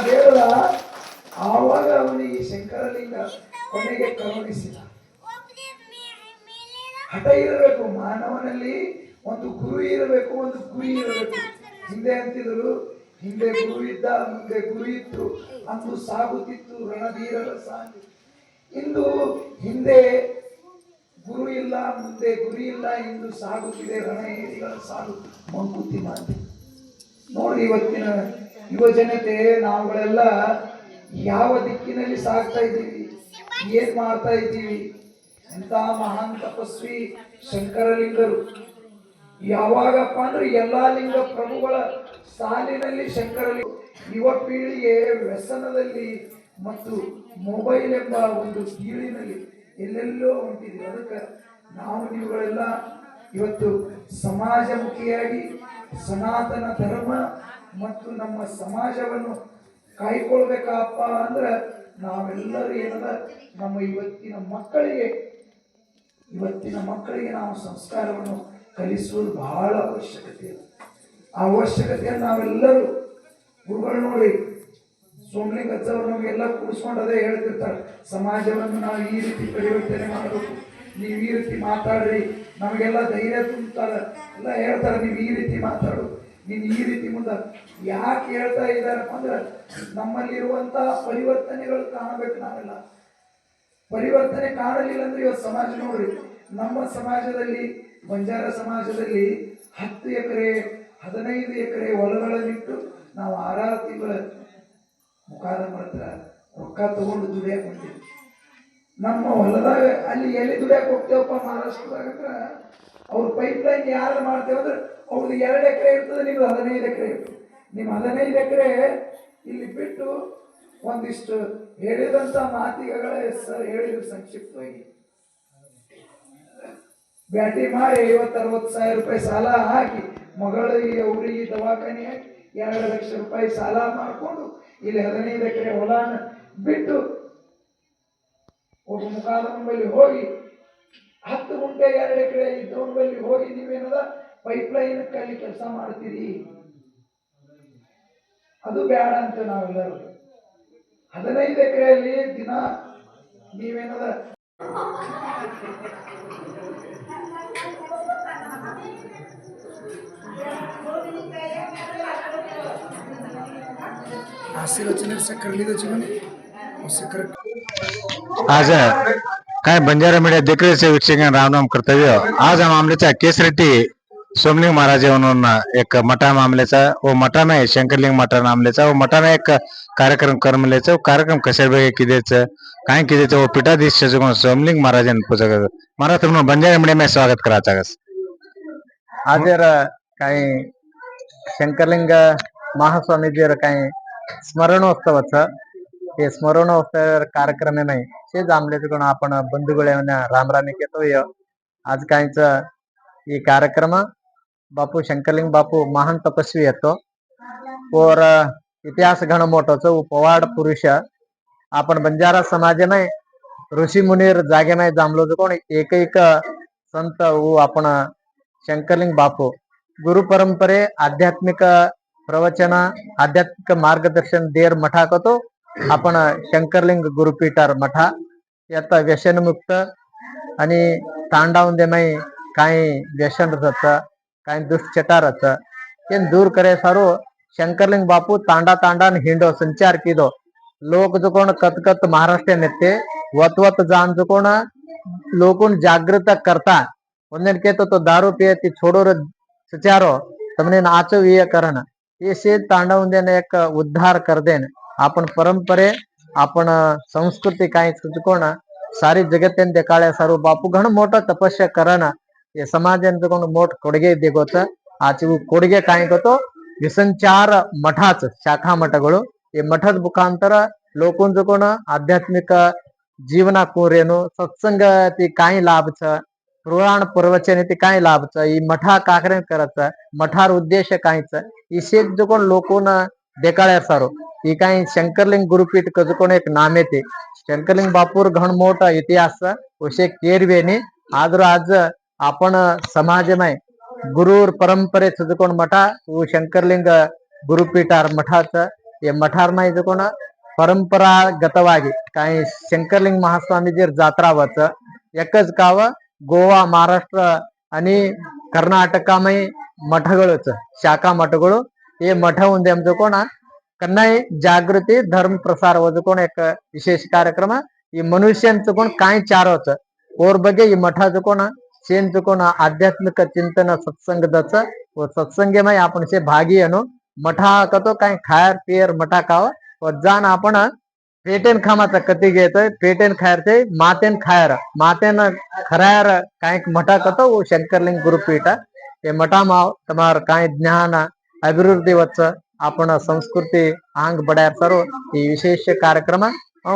ದೇವರ ಆವಾಗ ಅವನಿಗೆ ಶಂಕರಲಿಂಗ ಕೊನೆಗೆ ಕರುಣಿಸಿದ. ಹಠ ಇರಬೇಕು ಮಾನವನಲ್ಲಿ, ಒಂದು ಗುರು ಇರಬೇಕು, ಒಂದು ಗುರಿ ಇರಬೇಕು. ಹಿಂದೆ ಅಂತಿದ್ರು, ಹಿಂದೆ ಗುರು ಇದ್ದ, ಮುಂದೆ ಗುರು ಇತ್ತು, ಅಂದು ಸಾಗುತ್ತಿತ್ತು ರಣಧೀರರ ಸಾಗಿ. ಇಂದು ಹಿಂದೆ ಗುರು ಇಲ್ಲ, ಮುಂದೆ ಗುರಿ ಇಲ್ಲ, ಇಂದು ಸಾಗುತ್ತಿದೆ ರಣಹೇರಿಗಳ ಸಾಲು ಮಂಕುತಿ ಮಾತಿ. ನೋಡಿ ಇವತ್ತಿನ ಯುವ ಜನತೆ ನಾವುಗಳೆಲ್ಲ ಯಾವ ದಿಕ್ಕಿನಲ್ಲಿ ಸಾಗ್ತಾ ಇದ್ದೀವಿ, ಏನ್ ಮಾಡ್ತಾ ಇದ್ದೀವಿ. ಎಂತ ಮಹಾನ್ ತಪಸ್ವಿ ಶಂಕರಲಿಂಗರು. ಯಾವಾಗಪ್ಪ ಅಂದ್ರೆ ಎಲ್ಲಾ ಲಿಂಗ ಪ್ರಭುಗಳ ಸಾಲಿನಲ್ಲಿ ಶಂಕರಲಿಂಗ. ಯುವ ಪೀಳಿಗೆ ವ್ಯಸನದಲ್ಲಿ ಮತ್ತು ಮೊಬೈಲ್ ಎಂಬ ಒಂದು ಕೀಳಿನಲ್ಲಿ ಎಲ್ಲೆಲ್ಲೋ ಹೊಂಟಿದೆ. ಅದಕ್ಕೆ ನಾವು ನೀವುಗಳೆಲ್ಲ ಇವತ್ತು ಸಮಾಜಮುಖಿಯಾಗಿ ಸನಾತನ ಧರ್ಮ ಮತ್ತು ನಮ್ಮ ಸಮಾಜವನ್ನು ಕಾಯ್ಕೊಳ್ಬೇಕಪ್ಪ ಅಂದ್ರೆ ನಾವೆಲ್ಲರೂ ಏನದ ನಮ್ಮ ಇವತ್ತಿನ ಮಕ್ಕಳಿಗೆ ನಾವು ಸಂಸ್ಕಾರವನ್ನು ಕಲಿಸುವುದು ಬಹಳ ಅವಶ್ಯಕತೆ ಇದೆ. ಆ ಅವಶ್ಯಕತೆಯನ್ನು ನಾವೆಲ್ಲರೂ ಗುರುಗಳು ನೋಡಿ ಸೋಮಲಿಂಗ ಅಜ್ಜವರು ನಮಗೆಲ್ಲ ಕೂಡಿಸ್ಕೊಂಡು ಅದೇ ಹೇಳ್ತಿರ್ತಾರೆ, ಸಮಾಜವನ್ನು ನಾವು ಈ ರೀತಿ ಪರಿವರ್ತನೆ ಮಾಡಬೇಕು, ನೀವು ಈ ರೀತಿ ಮಾತಾಡ್ರಿ, ನಮಗೆಲ್ಲ ಧೈರ್ಯ ತುಂಬ್ತಾರೆ, ಎಲ್ಲ ಹೇಳ್ತಾರೆ ನೀವು ಈ ರೀತಿ ಮಾತಾಡು, ನೀನು ಈ ರೀತಿ ಮುಂದೆ. ಯಾಕೆ ಹೇಳ್ತಾ ಇದ್ದಾರಪ್ಪ ಅಂದ್ರೆ ನಮ್ಮಲ್ಲಿರುವಂಥ ಪರಿವರ್ತನೆಗಳು ಕಾಣಬೇಕು. ನಾವೆಲ್ಲ ಪರಿವರ್ತನೆ ಕಾಣಲಿಲ್ಲ ಅಂದ್ರೆ ಇವತ್ತು ಸಮಾಜ ನೋಡ್ರಿ, ನಮ್ಮ ಸಮಾಜದಲ್ಲಿ ಬಂಜಾರ ಸಮಾಜದಲ್ಲಿ 10 ಎಕರೆ 15 ಎಕರೆ ಹೊಲಗಳನ್ನಿಟ್ಟು ನಾವು 6 ತಿಂಗಳ ಮುಖಾದಮ್ಮರ ಹತ್ರ ರೊಕ್ಕ ತಗೊಂಡು ದುಡಿಯಾಕ ಹೊಂಟೀವಿ. ನಮ್ಮ ಹೊಲದಾಗ ಅಲ್ಲಿ ಎಲ್ಲಿ ದುಡಿಯಾಕ ಹೋಗ್ತೇವಪ್ಪ ಮಹಾರಾಷ್ಟ್ರದಾಗ, ಅವ್ರ ಪೈಪ್ ಲೈನ್ ಯಾರು ಮಾಡ್ತೇವೆ ಅಂದ್ರೆ ಅವ್ರದ್ದು 2 ಎಕರೆ ಇರ್ತದೆ, ನಿಮ್ದು 15 ಎಕರೆ ಇರ್ತದೆ. ನಿಮ್ಮ 15 ಎಕರೆ ಇಲ್ಲಿ ಬಿಟ್ಟು ಒಂದಿಷ್ಟು ಹೇಳಿದಂಥ ಮಾತಿಗೆಗಳೇ ಸರ್ ಹೇಳಿದ್ರು ಸಂಕ್ಷಿಪ್ತವಾಗಿ. ಬ್ಯಾಟಿ ಮಾಡಿ 50-60 ಸಾವಿರ ರೂಪಾಯಿ ಸಾಲ ಹಾಕಿ ಮಗಳಿಗೆ ಊರಿಗೆ ದವಾಖಾನೆ ಹಾಕಿ 2 ಲಕ್ಷ ರೂಪಾಯಿ ಸಾಲ ಮಾಡಿಕೊಂಡು ಇಲ್ಲಿ 15 ಎಕರೆ ಹೊಲಾನ ಬಿಟ್ಟು ಒಬ್ಬ ಮುಖಾದಮ್ಮನ ಬಳಿ ಹೋಗಿ 10 ಗುಂಟೆ 2 ಎಕರೆ ಇದ್ದವನ ಬಳಿ ಹೋಗಿ ನೀವೇನದ ಪೈಪ್ ಲೈನ್ ಅಲ್ಲಿ ಕೆಲಸ ಮಾಡ್ತೀರಿ, ಅದು ಬೇಡ ಅಂತ ನಾವೆಲ್ಲರೂ 15 ಎಕರೆಯಲ್ಲಿ ದಿನ ನೀವೇನದ आज काय बंजारा मीडिया देख रहे थे वीक्षक राम राम कर्तव्य. आज हम मामल्याचा केसरेड्डी सोमलिंग महाराज म्हणून एक मठा मामल्याचा व मठा नाही शंकरलिंग मठा नामल्याचा व मठा नाही एक कार्यक्रम करमल्याचा कार्यक्रम कशा बघे किदेचं काय किदेचं व पीठाधीश सोमलिंग महाराज पूजा करत महाराज तुम्हाला बंजारा मीडिया में स्वागत करायचं. आज काही शंकरलिंग महास्वामीजीवर काही स्मरणोत्सवाचं हे स्मरणोत्सव कार्यक्रम नाही ते जांभले तिकडून आपण बंधुगुळ्या रामरामी घेतोय. आज काहीच ये कार्यक्रम बापू शंकरलिंग बापू महान तपस्वी येतो और इतिहास घण मोठोच पवाड पुरुष आपण बंजारा समाज में ऋषी मुनीर जागे में जांभलो कोण एक संत वो आपण शंकरलिंग बापू गुरु परंपरे आध्यात्मिक प्रवचन आध्यात्मिक मार्गदर्शन देर मठा करतो आपण शंकरलिंग गुरुपीठार मठा यात व्यसनमुक्त आणि तांडावंदेमय काही व्यसन काही दुष्चटारच ये दूर करे सारो शंकरलिंग बापू तांडा तांडा हिंडो संचार कीदो लोक जो कोण कत महाराष्ट्र नेते वत जान जो कोण लोकून जागृत करता उन्हें के तो दारू पिए ती छोड़ो सचारो तमने नाचो ये करण ये से तांडवंदे ने एक उद्धार कर देन आपण परंपरे आपण संस्कृती काही चुकोण सारी जगतेन देखाळ्या सारू बापू घण मोठा तपस्या करन ये समाजन कोण मोठ ಕೊಡುಗೆ देगोत आज ಕೊಡುಗೆ काही गोतो विसंचार मठाच शाखा मठಗಳು ये मठद मुखांतर लोकून जो कोण आध्यात्मिक जीवना कोरेनो सत्संग ती काही लाभ छ पुराण प्रवचन ती काही लाभ छ ई मठा काकरे करत मठार उद्देश काहीच इसे जो कोण लोकून देखाळ्या सारो ಈ ಕಾಯಿ ಶಂಕರ್ಲಿಂಗ ಗುರುಪೀಠ ಕಜುಕೊಂಡು एक नाम येते शंकरलिंग बापूर घण मोठा इतिहास विषय केरवेनी आद्र आज आपण समाजमय गुरुर परंपरे सजकोण मठा व शंकरलिंग गुरुपीठार मठाच हे मठार मा इजकोण परंपरागतವಾಗಿ काही शंकरलिंग महास्वामीजीर जात्रावच एकच गाव गोवा महाराष्ट्र आणि कर्नाटकामय मठगळच शाखा मठಗಳು हे मठ ಒಂದೇ कोण कन्नाई जागृती धर्म प्रसार वजकोण एक विशेष कार्यक्रम ಈ ಮನುಷ್ಯಂचं कोण काय चारवच और ಬಗ್ಗೆ ಈ मठाचं कोण शेंचं कोण आध्यात्मिक चिंतन सत्संगदच व सत्संगमय आपण से भागी अनु मठा कतो काय खायर पियर मठा खाव व जाण आपण पेटेन खामाचा कती घेतोय पेटेन खायर ते मातेन खरायर काय मठा कतो व शंकरलिंग गुरुपीठ ते मठा माव तमार काय ज्ञान अभिवृद्धी वच आपण संस्कृती आंग बड्यार सर्व ही विशेष कार्यक्रम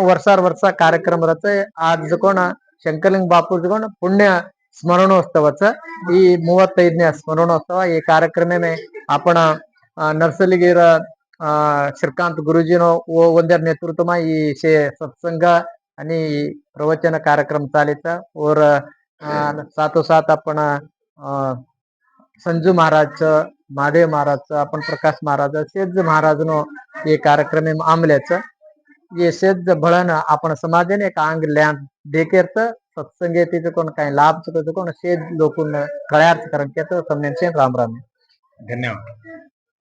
वर्षा कार्यक्रम रच आज कोण शंकरलिंग बापूज कोण पुण्य स्मरणोत्सवच ಈ 35ನೇ स्मरणोत्सव ಈ ಕಾರ್ಯಕ್ರಮನೇ आपण नरसलीगिर श्रीकांत गुरुजीनो वंदर नेतृत्वमा ಈ सत्संग आणि प्रवचन कार्यक्रम चालीचा और साथोसाथ आपण संजू महाराज महादेव महाराज आपण प्रकाश महाराज सेज महाराज नो ये कार्यक्रम आमल्याच ये सेज भळन आपण समाजाने एक अंग ल्यांड देकेरत सत्संगेतीच कोण काही लाभ कोण सेज लोकून कळ्यार्थ कारण राम राम धन्यवाद.